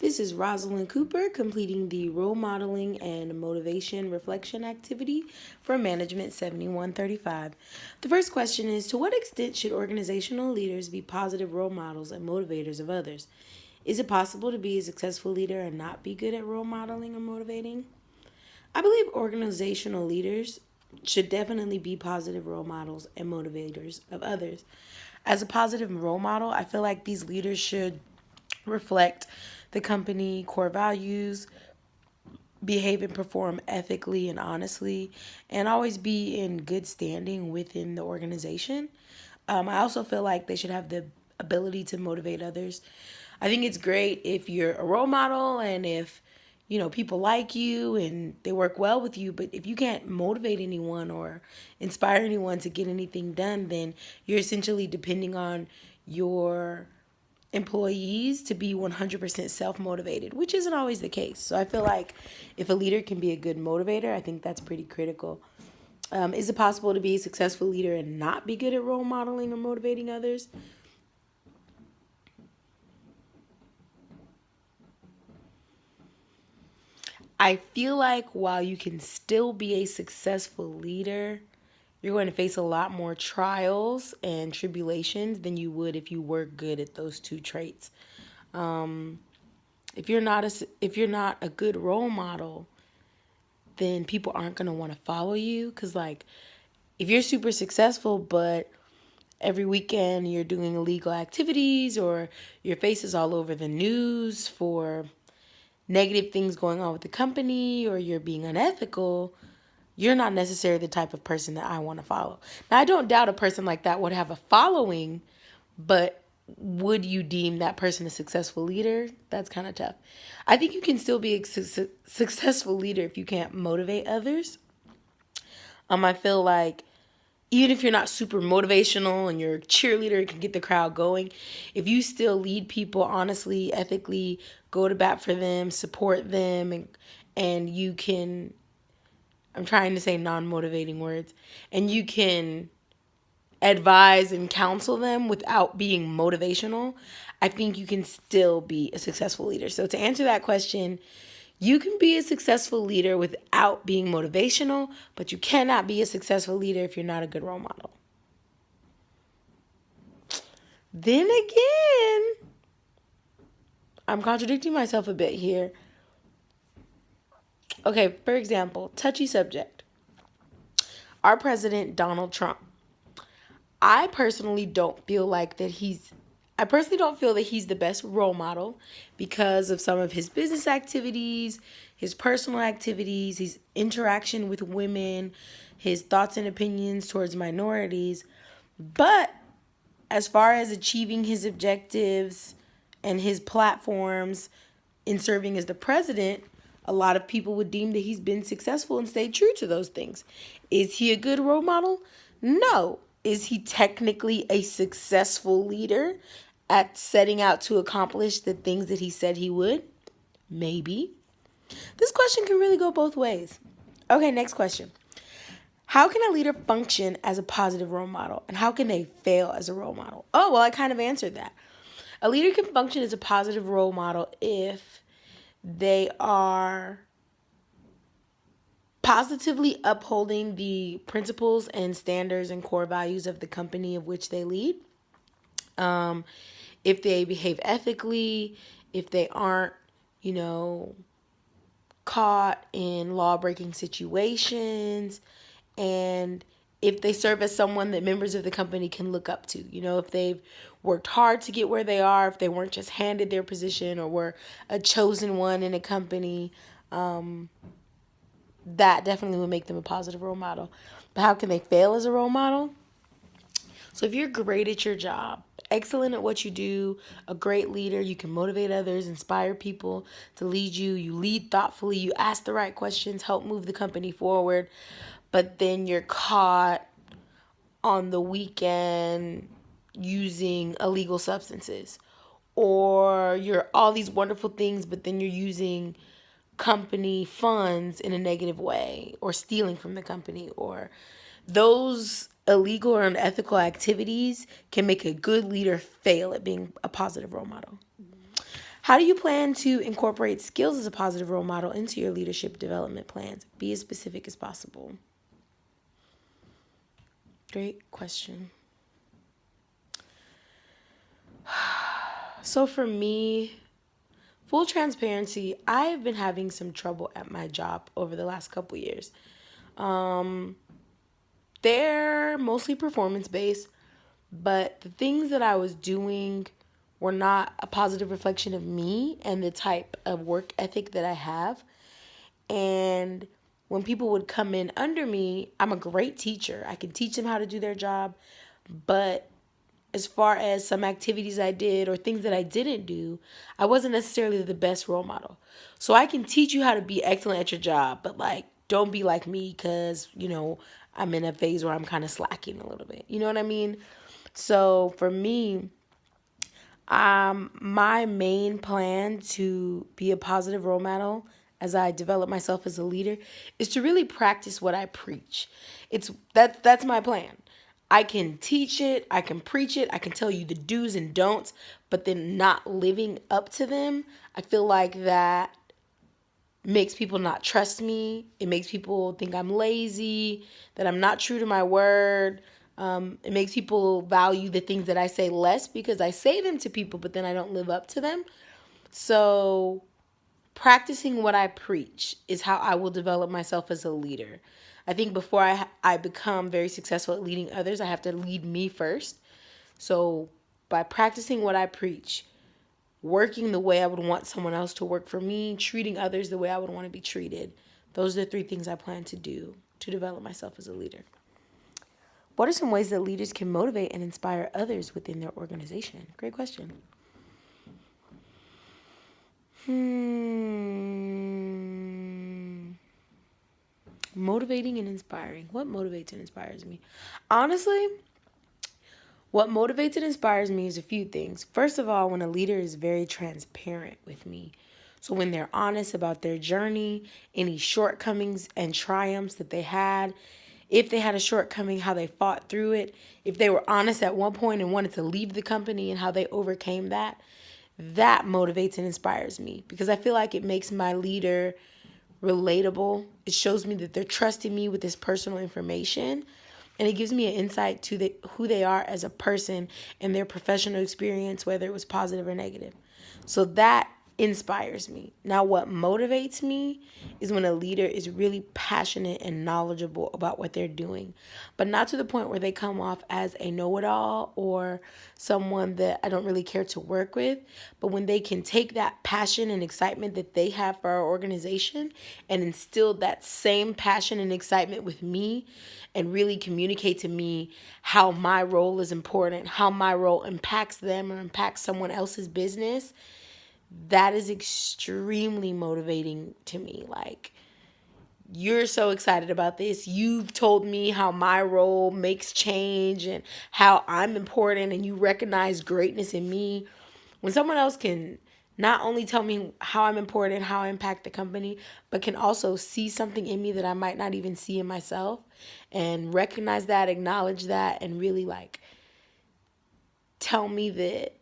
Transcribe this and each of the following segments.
This is Rosalind Cooper completing the role modeling and motivation reflection activity for Management 7135. The first question is: to what extent should organizational leaders be positive role models and motivators of others? Is it possible to be a successful leader and not be good at role modeling or motivating? I believe organizational leaders should definitely be positive role models and motivators of others. As a positive role model, I feel like these leaders should reflect the company core values, behave and perform ethically and honestly, and always be in good standing within the organization. I also feel like they should have the ability to motivate others. I think it's great if you're a role model and if people like you and they work well with you, but if you can't motivate anyone or inspire anyone to get anything done, then you're essentially depending on your employees to be 100% self-motivated, which isn't always the case. So I feel like if a leader can be a good motivator, I think that's pretty critical. Is it possible to be a successful leader and not be good at role modeling or motivating others? I feel like while you can still be a successful leader, you're going to face a lot more trials and tribulations than you would if you were good at those two traits. Um, if you're not a good role model, then people aren't going to want to follow you, cuz like if you're super successful but every weekend you're doing illegal activities or your face is all over the news for negative things going on with the company or you're being unethical, you're not necessarily the type of person that I want to follow. Now, I don't doubt a person like that would have a following, but would you deem that person a successful leader? That's kind of tough. I think you can still be a successful leader if you can't motivate others. I feel like even if you're not super motivational and you're a cheerleader and can get the crowd going, if you still lead people honestly, ethically, go to bat for them, support them, and you can, I'm trying to say non-motivating words, and you can advise and counsel them without being motivational, I think you can still be a successful leader. So to answer that question, you can be a successful leader without being motivational, but you cannot be a successful leader if you're not a good role model. Then again, I'm contradicting myself a bit here. Okay, for example, touchy subject. Our president, Donald Trump. I personally don't feel like that he's I personally don't feel that he's the best role model because of some of his business activities, his personal activities, his interaction with women, his thoughts and opinions towards minorities. But as far as achieving his objectives and his platforms in serving as the president, a lot of people would deem that he's been successful and stayed true to those things. Is he a good role model? No. Is he technically a successful leader at setting out to accomplish the things that he said he would? Maybe. This question can really go both ways. Okay, next question. How can a leader function as a positive role model? And how can they fail as a role model? Oh, well, I kind of answered that. A leader can function as a positive role model if they are positively upholding the principles and standards and core values of the company of which they lead. Um, if they behave ethically, if they aren't, you know, caught in law breaking situations, and if they serve as someone that members of the company can look up to, if they've worked hard to get where they are, if they weren't just handed their position or were a chosen one in a company, that definitely would make them a positive role model. But how can they fail as a role model? So if you're great at your job, excellent at what you do, a great leader, you can motivate others, inspire people to lead you, you lead thoughtfully, you ask the right questions, help move the company forward, but then you're caught on the weekend using illegal substances, or you're all these wonderful things, but then you're using company funds in a negative way or stealing from the company, or those illegal or unethical activities can make a good leader fail at being a positive role model. How do you plan to incorporate skills as a positive role model into your leadership development plans? Be as specific as possible. Great question. So for me, full transparency, I've been having some trouble at my job over the last couple years. They're mostly performance based, but the things that I was doing were not a positive reflection of me and the type of work ethic that I have. And when people would come in under me, I'm a great teacher. I can teach them how to do their job, but as far as some activities I did or things that I didn't do, I wasn't necessarily the best role model. So I can teach you how to be excellent at your job, but like, don't be like me because, I'm in a phase where I'm kind of slacking a little bit. You know what I mean? So for me, my main plan to be a positive role model as I develop myself as a leader is to really practice what I preach. That's my plan. I can teach it, I can preach it, I can tell you the do's and don'ts, but then not living up to them, I feel like that makes people not trust me. It makes people think I'm lazy, that I'm not true to my word. It makes people value the things that I say less because I say them to people, but then I don't live up to them. So practicing what I preach is how I will develop myself as a leader. I think before I become very successful at leading others, I have to lead me first. So by practicing what I preach, working the way I would want someone else to work for me, treating others the way I would want to be treated, those are the 3 things I plan to do to develop myself as a leader. What are some ways that leaders can motivate and inspire others within their organization? Great question. Motivating and inspiring. What motivates and inspires me? Honestly, what motivates and inspires me is a few things. First of all, when a leader is very transparent with me. So when they're honest about their journey, any shortcomings and triumphs that they had, if they had a shortcoming, how they fought through it, if they were honest at one point and wanted to leave the company and how they overcame that, that motivates and inspires me because I feel like it makes my leader relatable. It shows me that they're trusting me with this personal information, and it gives me an insight to who they are as a person and their professional experience, whether it was positive or negative. So that inspires me. Now, what motivates me is when a leader is really passionate and knowledgeable about what they're doing, but not to the point where they come off as a know-it-all or someone that I don't really care to work with, but when they can take that passion and excitement that they have for our organization and instill that same passion and excitement with me and really communicate to me how my role is important, how my role impacts them or impacts someone else's business, that is extremely motivating to me. Like, you're so excited about this. You've told me how my role makes change and how I'm important, and you recognize greatness in me. When someone else can not only tell me how I'm important, how I impact the company, but can also see something in me that I might not even see in myself and recognize that, acknowledge that, and really like tell me that,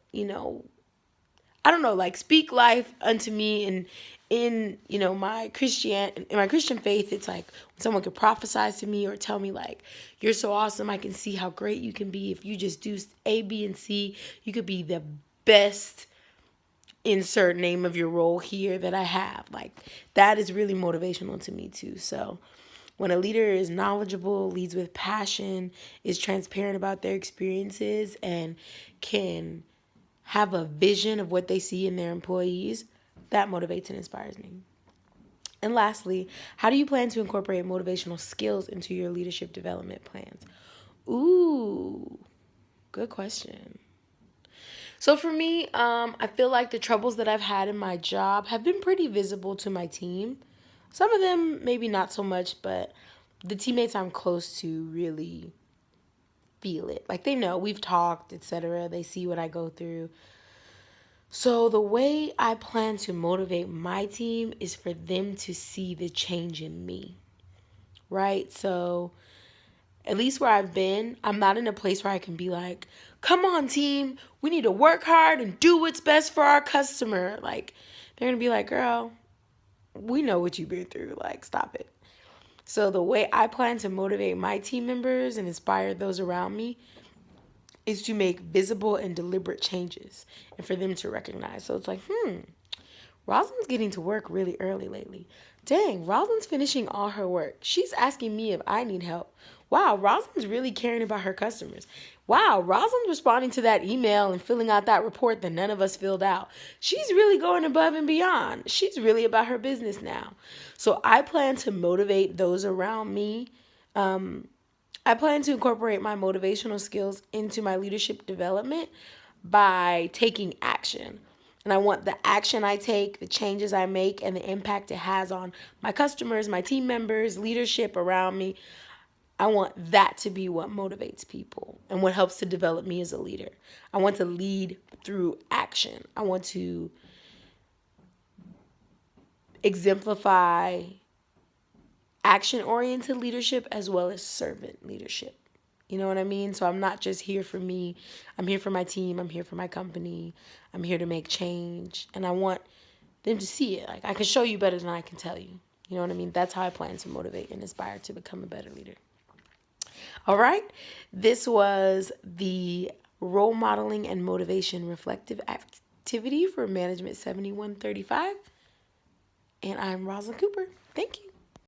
I don't know, like speak life unto me. And in my Christian faith, it's like when someone could prophesy to me or tell me like, you're so awesome, I can see how great you can be if you just do A, B, and C. You could be the best, insert name of your role here, that I have. Like, that is really motivational to me too. So when a leader is knowledgeable, leads with passion, is transparent about their experiences, and can have a vision of what they see in their employees, that motivates and inspires me. And lastly, how do you plan to incorporate motivational skills into your leadership development plans? Ooh, good question. So for me, I feel like the troubles that I've had in my job have been pretty visible to my team. Some of them maybe not so much, but the teammates I'm close to really feel it. Like, they know, we've talked, etc. They see what I go through. So the way I plan to motivate my team is for them to see the change in me, right? So at least where I've been, I'm not in a place where I can be like, come on, team, we need to work hard and do what's best for our customer. Like, they're going to be like, girl, we know what you've been through. Like, stop it. So the way I plan to motivate my team members and inspire those around me is to make visible and deliberate changes and for them to recognize. So it's like, Rosalind's getting to work really early lately. Dang, Rosalind's finishing all her work. She's asking me if I need help. Wow, Rosalind's really caring about her customers. Wow, Rosalind's responding to that email and filling out that report that none of us filled out. She's really going above and beyond. She's really about her business now. So I plan to motivate those around me. I plan to incorporate my motivational skills into my leadership development by taking action. And I want the action I take, the changes I make, and the impact it has on my customers, my team members, leadership around me. I want that to be what motivates people and what helps to develop me as a leader. I want to lead through action. I want to exemplify action-oriented leadership as well as servant leadership. You know what I mean? So I'm not just here for me. I'm here for my team. I'm here for my company. I'm here to make change. And I want them to see it. Like, I can show you better than I can tell you. You know what I mean? That's how I plan to motivate and inspire to become a better leader. All right. This was the role modeling and motivation reflective activity for Management 7135. And I'm Rosalind Cooper. Thank you.